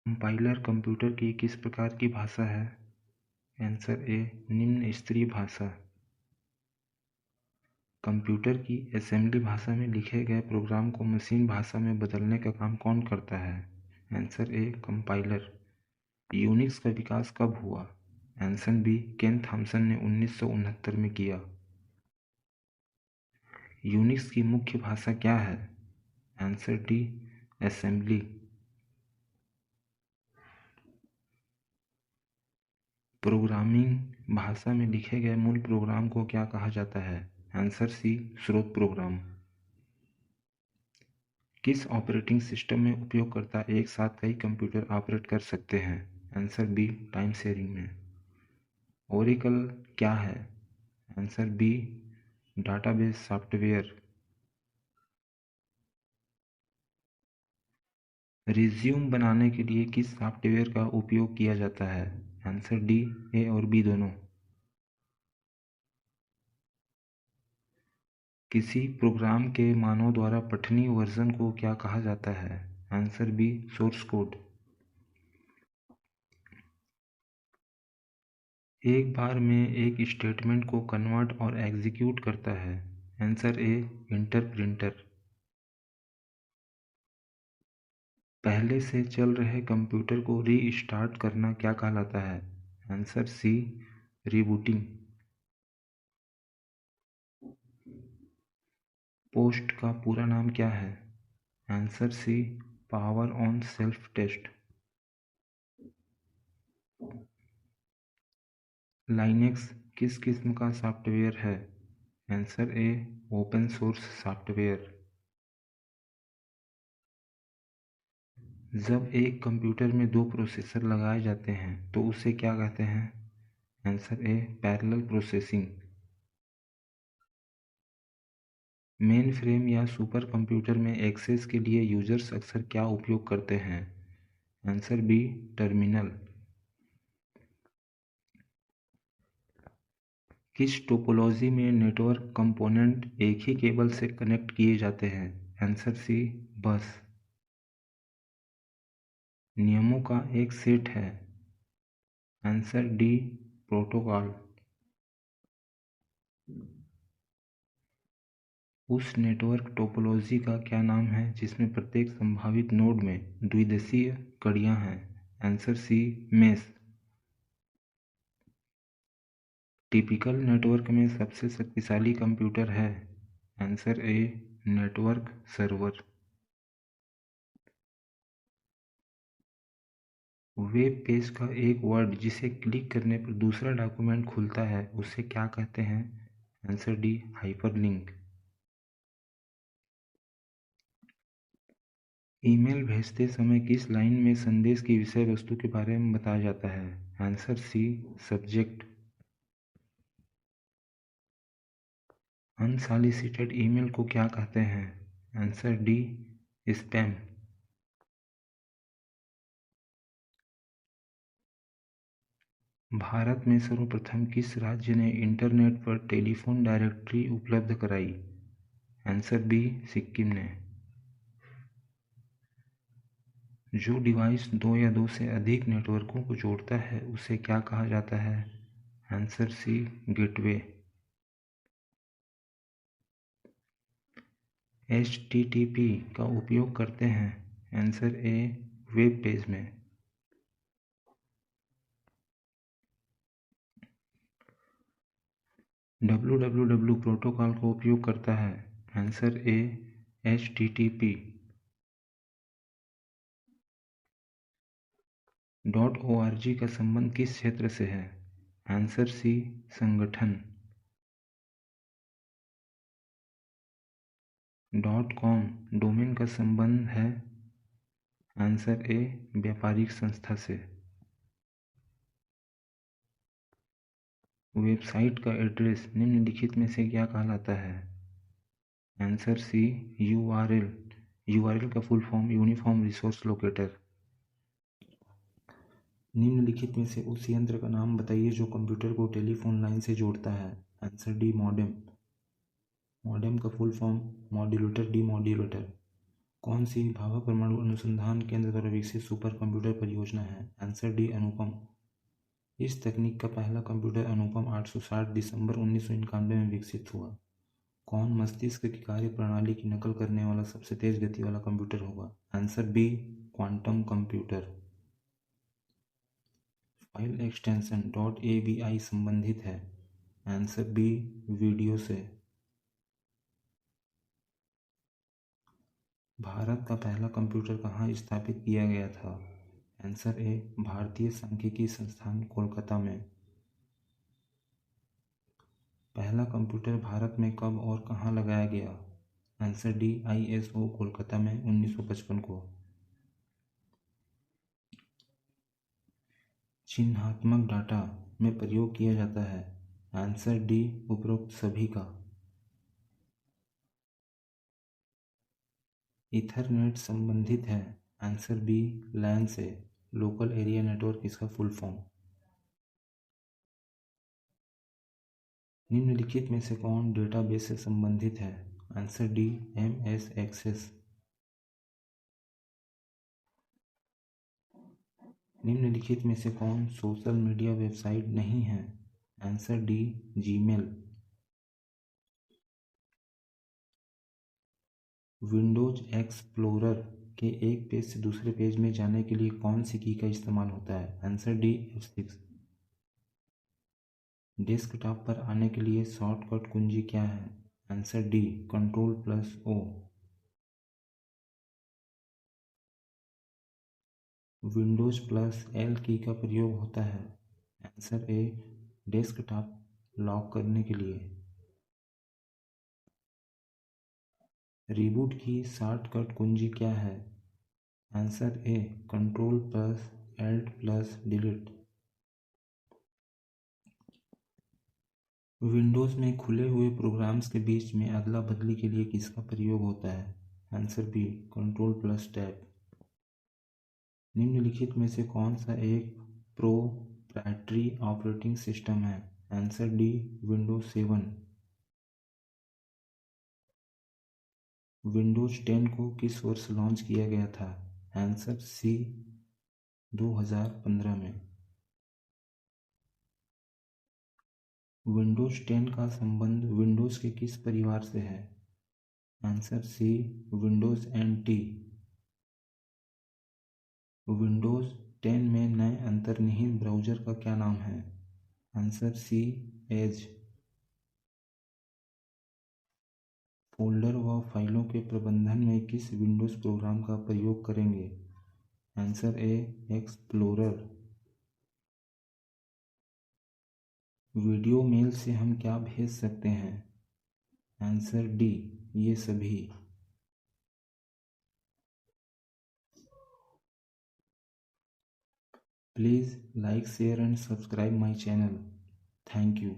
Compiler computer की किस प्रकार की भाषा है? आंसर ए निम्न स्तरीय भाषा। कंप्यूटर की असेंबली भाषा में लिखे गए प्रोग्राम को मशीन भाषा में बदलने का काम कौन करता है? आंसर ए कंपाइलर। यूनिक्स का विकास कब हुआ? आंसर बी केन थॉमसन ने 1969 में किया। यूनिक्स की मुख्य भाषा क्या है? Answer D assembly. प्रोग्रामिंग भाषा में लिखे गए मूल प्रोग्राम को क्या कहा जाता है? आंसर सी स्रोत प्रोग्राम। किस ऑपरेटिंग सिस्टम में उपयोगकर्ता एक साथ कई कंप्यूटर ऑपरेट कर सकते हैं? आंसर बी टाइम शेयरिंग में। ओरेकल क्या है? Answer B database software. Resume बनाने के लिए किस सॉफ्टवेयर का उपयोग किया जाता है? आंसर डी ए और बी दोनों। किसी प्रोग्राम के मानव द्वारा पठनीय वर्जन को क्या कहा जाता है? Answer be source code. एक बार में एक स्टेटमेंट को कन्वर्ट और एग्जीक्यूट करता है? आंसर ए इंटरप्रिटर। पहले से चल रहे कंप्यूटर को रीस्टार्ट करना क्या कहलाता है? आंसर सी रीबूटिंग। पोस्ट का पूरा नाम क्या है? Answer C power on self test. Linux किस किस्म का सॉफ्टवेयर है? Answer A open source software. जब एक कंप्यूटर में दो प्रोसेसर लगाए जाते हैं तो उसे क्या कहते हैं? Answer A parallel processing. Mainframe या सुपर कंप्यूटर में एक्सेस के लिए यूजर्स अक्सर क्या उपयोग करते हैं? Answer B terminal. किस टोपोलॉजी में नेटवर्क कंपोनेंट एक ही केबल से कनेक्ट किए जाते हैं? आंसर सी बस। नियमों का एक सेट है? Answer D protocol. उस नेटवर्क टोपोलॉजी का क्या नाम है जिसमें प्रत्येक संभावित नोड में द्विदिशीय कड़ियाँ हैं? Answer C mesh. Typical network में सबसे शक्तिशाली कंप्यूटर है? Answer A network server. Web page का एक वर्ड जिसे क्लिक करने पर दूसरा डॉक्यूमेंट खुलता है उसे क्या कहते हैं? Answer D hyperlink. ईमेल भेजते समय किस लाइन में संदेश की विषय वस्तु के बारे में बताया जाता है? Answer C subject. Unsolicited email को क्या कहते हैं? Answer D spam. भारत में सर्वप्रथम किस राज्य ने इंटरनेट पर टेलीफोन डायरेक्टरी उपलब्ध कराई? आंसर बी सिक्किम ने। जो डिवाइस दो या दो से अधिक नेटवर्कों को जोड़ता है उसे क्या कहा जाता है? आंसर सी गेटवे। HTTP का उपयोग करते हैं? आंसर ए वेब पेज में। www प्रोटोकॉल का उपयोग करता है? आंसर ए HTTP। .org का संबंध किस क्षेत्र से है? आंसर सी संगठन। .com डोमेन का संबंध है? आंसर ए व्यापारिक संस्था से। वेबसाइट का एड्रेस निम्नलिखित में से क्या कहलाता है? Answer C URL। URL का full form uniform resource locator. निम्नलिखित में से उस यंत्र का नाम बताइए जो कंप्यूटर को टेलीफोन लाइन से जोड़ता है? Answer D modem. मॉडेम का फुल फॉर्म मॉड्यूलेटर डीमॉड्यूलेटर। कौन सी भाभा परमाणु अनुसंधान केंद्र द्वारा विकसित सुपर कंप्यूटर परियोजना है? आंसर डी, अनुपम। इस तकनीक का पहला कंप्यूटर अनुपम 860 दिसंबर 1991 में विकसित हुआ। कौन मस्तिष्क की कार्य प्रणाली की नकल करने वाला सबसे तेज गति वाला कंप्यूटर होगा? Answer B, quantum computer. File extension .avi संबंधित है? आंसर बी, वीडियो से। भारत का पहला कंप्यूटर कहाँ स्थापित किया गया था? आंसर ए, भारतीय सांख्यिकी संस्थान कोलकाता में। पहला कंप्यूटर भारत में कब और कहाँ लगाया गया? आंसर डी, ISO कोलकाता में 1955 को। चिन्हात्मक डाटा में प्रयोग किया जाता है? आंसर डी, उपरोक्त सभी का। ईथरनेट संबंधित है? आंसर बी, लैन से। लोकल एरिया नेटवर्क इसका फुल फॉर्म। निम्नलिखित में से कौन डेटाबेस से संबंधित है? Answer D, MS access. निम्नलिखित में से कौन सोशल मीडिया वेबसाइट नहीं है? Answer D, Gmail. Windows Explorer के एक पेज से दूसरे पेज में जाने के लिए कौन सी की का इस्तेमाल होता है? Answer D, F6। डेस्कटॉप पर आने के लिए शॉर्टकट कुंजी क्या है? Answer D, Ctrl+O। Windows +L की का प्रयोग होता है? आंसर ए, डेस्कटॉप लॉक करने के लिए। रिबूट की शॉर्टकट कुंजी क्या है? आंसर ए, Ctrl+Alt+Delete। विंडोज में खुले हुए प्रोग्राम्स के बीच में अदला बदली के लिए किसका प्रयोग होता है? Answer B, Ctrl+Tab। निम्नलिखित में से कौन सा एक प्रोप्राइटरी ऑपरेटिंग सिस्टम है? Answer D, Windows 7। विंडोज 10 को किस वर्ष लॉन्च किया गया था? आंसर सी, 2015 में। विंडोज 10 का संबंध विंडोज के किस परिवार से है? Answer C, Windows NT। Windows 10 में नए अंतर्निहित ब्राउज़र का क्या नाम है? आंसर सी, एज। फोल्डर व फाइलों के प्रबंधन में किस विंडोज प्रोग्राम का प्रयोग करेंगे? Answer A, explorer. Video mail से हम क्या भेज सकते हैं? आंसर डी, ये सभी। Please like, share and subscribe my channel. Thank you.